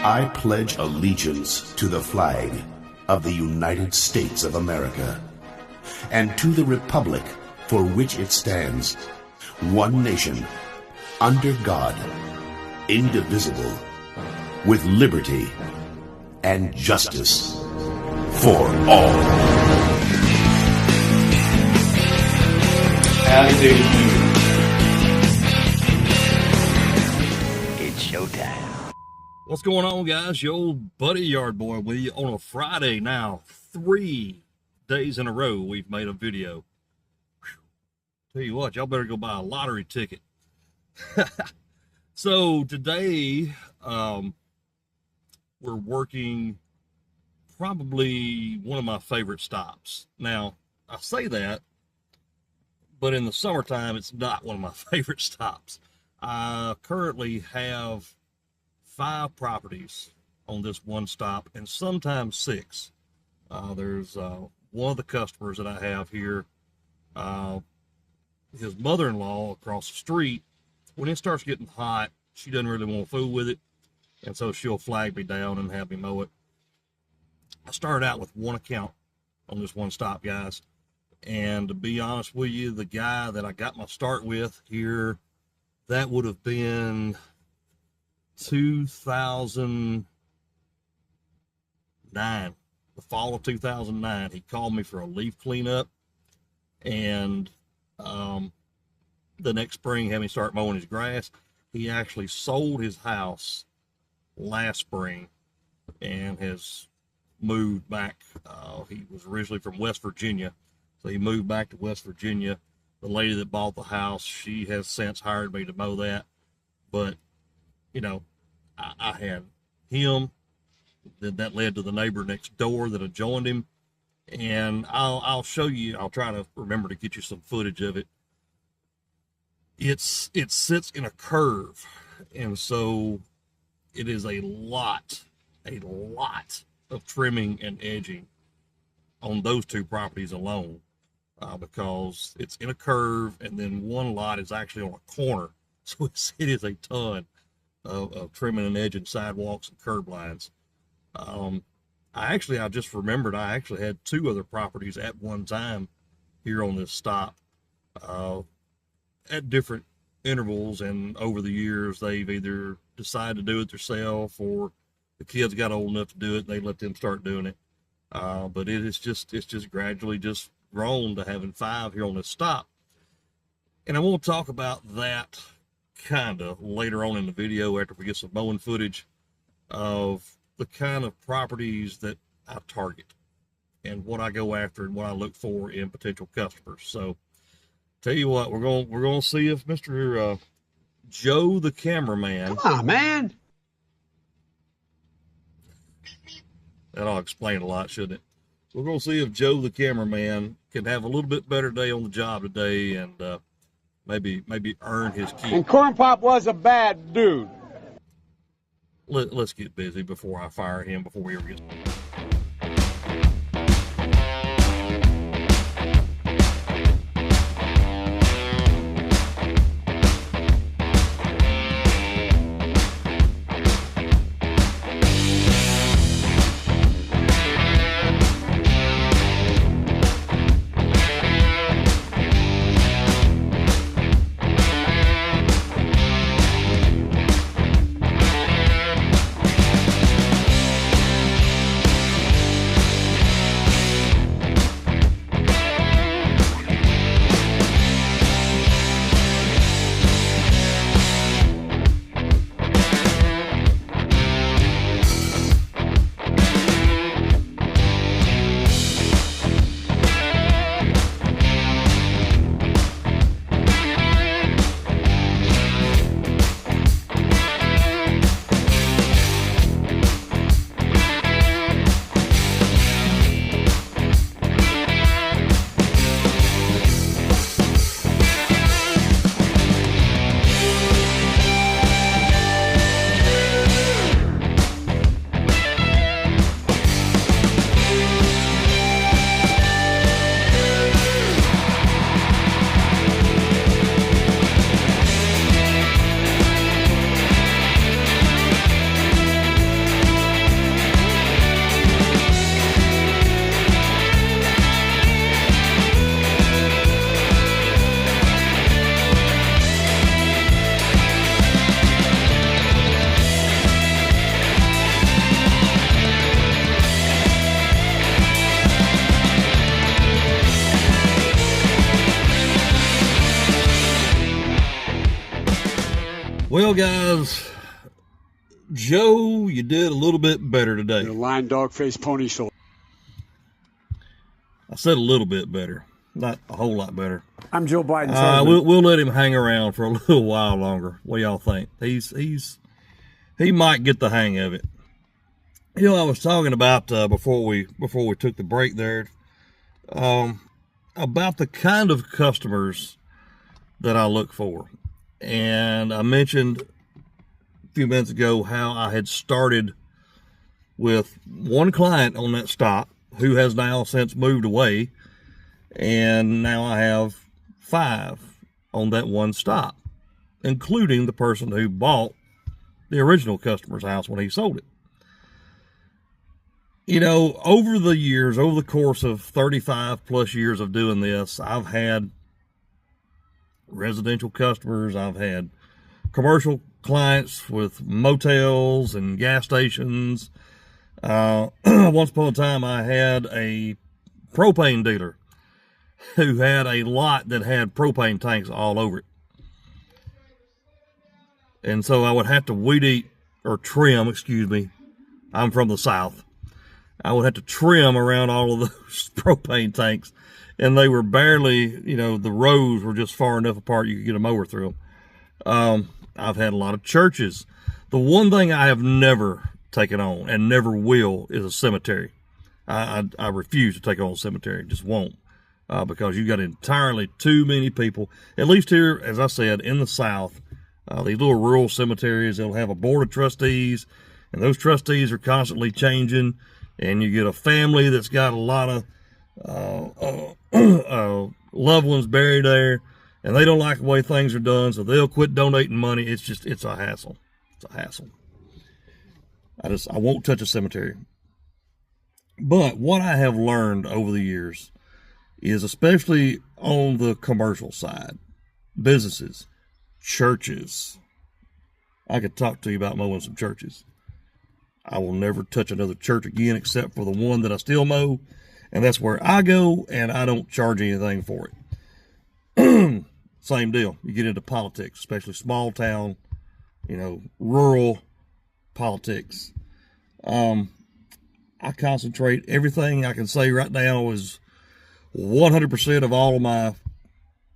I pledge allegiance to the flag of the United States of America and to the republic for which it stands, one nation, under God, indivisible, with liberty and justice for all. Howdy doody. It's showtime. What's going on, guys? Your old buddy Yard Boy with you on a Friday now. 3 days in a row we've made a video. Whew. Tell you what, y'all better go buy a lottery ticket. So today, we're working probably one of my favorite stops. Now, I say that, but in the summertime, it's not one of my favorite stops. I currently have 5 properties on this one stop, and sometimes 6. There's one of the customers that I have here, his mother-in-law across the street. When it starts getting hot, she doesn't really want to fool with it, and so she'll flag me down and have me mow it. I started out with one account on this one stop, guys, and to be honest with you, the guy that I got my start with here, that would have been 2009, the fall of 2009. He called me for a leaf cleanup, and the next spring had me start mowing his grass. He actually sold his house last spring and has moved back. He was originally from West Virginia, so he moved back to West Virginia. The lady that bought the house, she has since hired me to mow that, but you know, I had him, then that led to the neighbor next door that had joined him, and I'll show you. I'll try to remember to get you some footage of it. It sits in a curve, and so it is a lot of trimming and edging on those 2 properties alone, because it's in a curve, and then one lot is actually on a corner, so it is a ton of trimming and edging sidewalks and curb lines. I just remembered I actually had 2 other properties at one time here on this stop, at different intervals, and over the years they've either decided to do it themselves, or the kids got old enough to do it and they let them start doing it. But it's just gradually just grown to having 5 here on this stop, and I want to talk about that kind of later on in the video after we get some mowing footage of the kind of properties that I target and what I go after and what I look for in potential customers. So tell you what, we're going to see if Mr. Joe the cameraman. Come on, man. That'll explain a lot, shouldn't it? We're going to see if Joe the cameraman can have a little bit better day on the job today, and maybe earn his keep. And Corn Pop was a bad dude. Let's get busy before I fire him, before we ever get started. Well, guys, Joe, you did a little bit better today. The lion, dog, face, pony shoulder. I said a little bit better, not a whole lot better. I'm Joe Biden. We'll let him hang around for a little while longer. What do y'all think? He might get the hang of it. You know, I was talking about before we took the break there, about the kind of customers that I look for, and I mentioned a few minutes ago how I had started with one client on that stop who has now since moved away, and now I have 5 on that one stop, including the person who bought the original customer's house when he sold it. You know, over the years, over the course of 35 plus years of doing this, I've had residential customers, I've had commercial clients with motels and gas stations. Once upon a time, I had a propane dealer who had a lot that had propane tanks all over it. And so I would have to weed eat or trim, excuse me. I'm from the South. I would have to trim around all of those propane tanks, and they were barely, you know, the rows were just far enough apart you could get a mower through them. I've had a lot of churches. The one thing I have never taken on and never will is a cemetery. I refuse to take on a cemetery, just won't, because you got entirely too many people, at least here, as I said, in the South, these little rural cemeteries, they'll have a board of trustees, and those trustees are constantly changing, and you get a family that's got a lot of loved ones buried there, and they don't like the way things are done, so they'll quit donating money. It's a hassle. It's a hassle. I won't touch a cemetery. But what I have learned over the years is, especially on the commercial side, businesses, churches. I could talk to you about mowing some churches. I will never touch another church again except for the one that I still mow, and that's where I go, and I don't charge anything for it. Same deal. You get into politics, especially small town, you know, rural politics. I concentrate. Everything I can say right now is 100% of all of my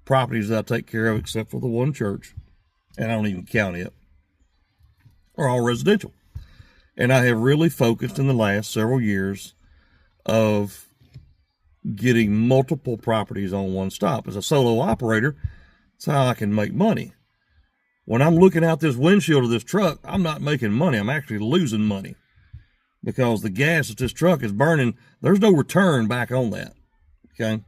properties that I take care of, except for the one church, and I don't even count it, are all residential. And I have really focused in the last several years of getting multiple properties on one stop. As a solo operator, that's how I can make money. When I'm looking out this windshield of this truck, I'm not making money. I'm actually losing money, because the gas that this truck is burning, there's no return back on that. Okay.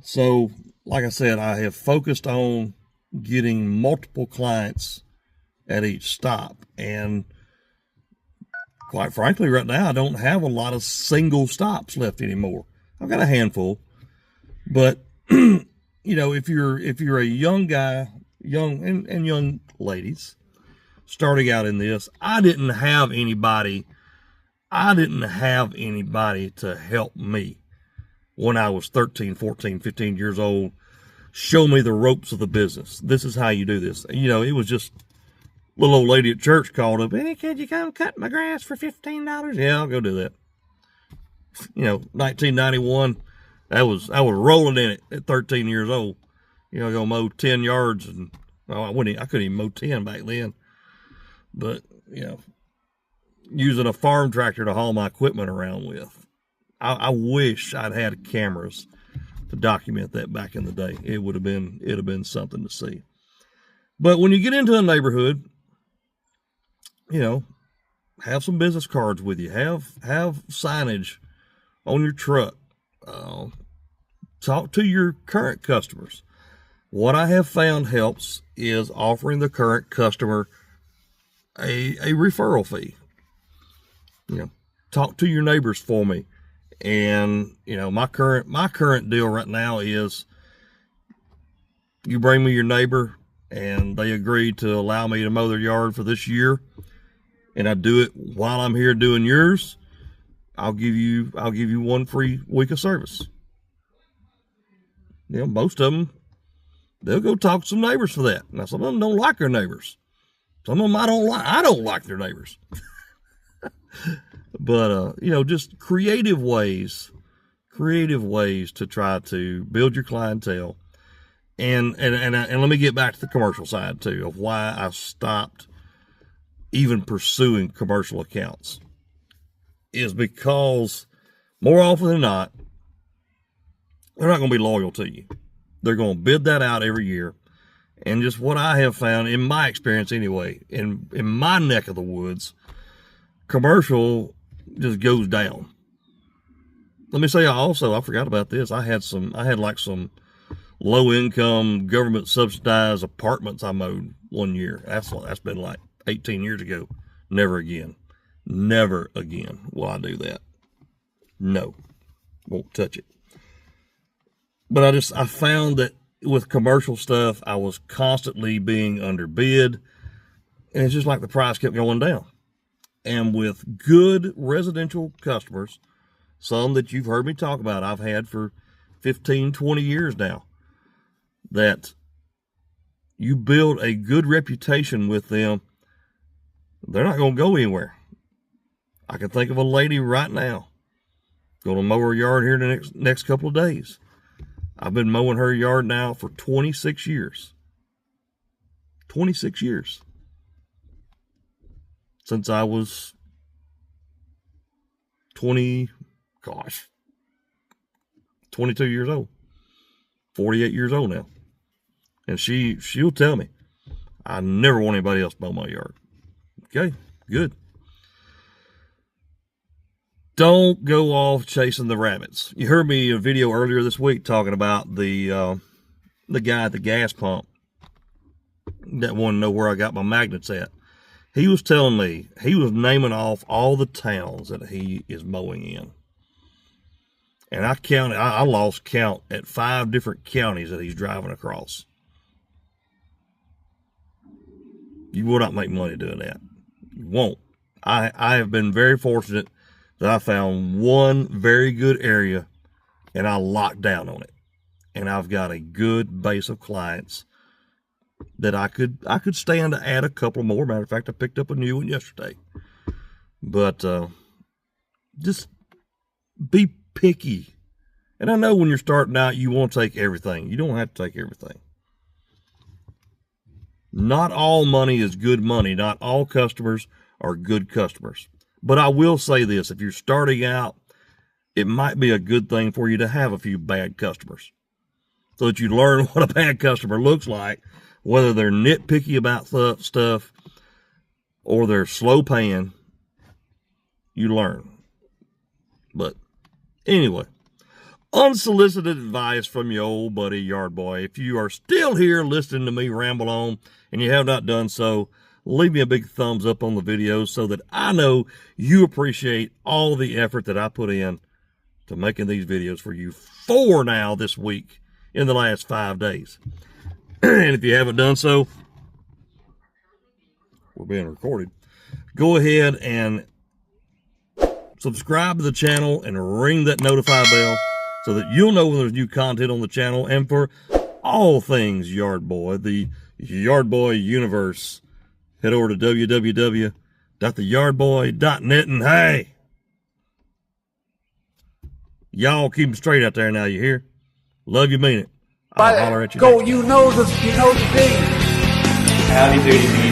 So, like I said, I have focused on getting multiple clients at each stop. And quite frankly, right now, I don't have a lot of single stops left anymore. I've got a handful, but you know, if you're a young guy, young ladies starting out in this, I didn't have anybody to help me when I was 13, 14, 15 years old, show me the ropes of the business. This is how you do this. You know, it was just little old lady at church called up, "Hey, could you come cut my grass for $15? Yeah, I'll go do that. You know, 1991, I was rolling in it at 13 years old. You know, go mow 10 yards, and I couldn't even mow 10 back then. But, you know, using a farm tractor to haul my equipment around with. I wish I'd had cameras to document that back in the day. It'd have been something to see. But when you get into a neighborhood, you know, have some business cards with you. Have signage on your truck. Talk to your current customers. What I have found helps is offering the current customer a referral fee. You know, talk to your neighbors for me. And, you know, my current deal right now is you bring me your neighbor and they agree to allow me to mow their yard for this year, and I do it while I'm here doing yours, I'll give you 1 free week of service. You know, most of them, they'll go talk to some neighbors for that. Now, some of them don't like their neighbors. Some of them I don't like their neighbors. But, just creative ways to try to build your clientele. And let me get back to the commercial side too, of why I stopped even pursuing commercial accounts, is because more often than not, they're not going to be loyal to you. They're going to bid that out every year. And just what I have found, in my experience anyway, in my neck of the woods, commercial just goes down. Let me say also, I forgot about this. I had some low income government subsidized apartments I mowed one year. That's been like 18 years ago. Never again will I do that. No, won't touch it. But I found that with commercial stuff, I was constantly being underbid, and it's just like the price kept going down. And with good residential customers, some that you've heard me talk about, I've had for 15, 20 years now, that you build a good reputation with them, they're not going to go anywhere. I can think of a lady right now, going to mow her yard here in the next couple of days. I've been mowing her yard now for 26 years. 26 years. Since I was 22 years old. 48 years old now. And she'll tell me, I never want anybody else to mow my yard. Okay, good. Don't go off chasing the rabbits. You heard me in a video earlier this week talking about the guy at the gas pump that wanted to know where I got my magnets at. He was telling me, he was naming off all the towns that he is mowing in. And I lost count at 5 different counties that he's driving across. You will not make money doing that. You won't. I have been very fortunate that I found one very good area and I locked down on it. And I've got a good base of clients that I could stand to add a couple more. Matter of fact, I picked up a new one yesterday. But just be picky. And I know when you're starting out, you want to take everything. You don't have to take everything. Not all money is good money. Not all customers are good customers. But I will say this, if you're starting out, it might be a good thing for you to have a few bad customers so that you learn what a bad customer looks like, whether they're nitpicky about stuff or they're slow paying. You learn. But anyway, unsolicited advice from your old buddy Yard Boy. If you are still here listening to me ramble on and you have not done so, leave me a big thumbs up on the video so that I know you appreciate all the effort that I put in to making these videos for you. 4 now this week in the last 5 days. And if you haven't done so, we're being recorded. Go ahead and subscribe to the channel and ring that notify bell so that you'll know when there's new content on the channel. And for all things Yard Boy, the Yard Boy universe, head over to www.theyardboy.net. And hey, y'all keep them straight out there now, you hear? Love you, mean it. I'll holler at you. Go, you know the thing. Howdy doody,